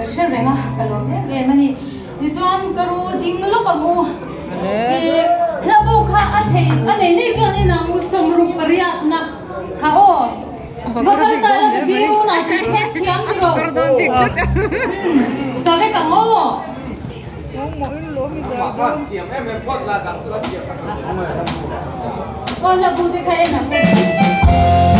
cái xe này ngà cái lỗ bé mà đi chọn cái ru đinh nó cái mu cái nó bốc khá anh này đi chọn đi nào mu sầm rục bariat na khá ô mà cái tay là cái đi mu nào cái thiam đi rồi sao vậy cả ngô con là bùi thì khai nè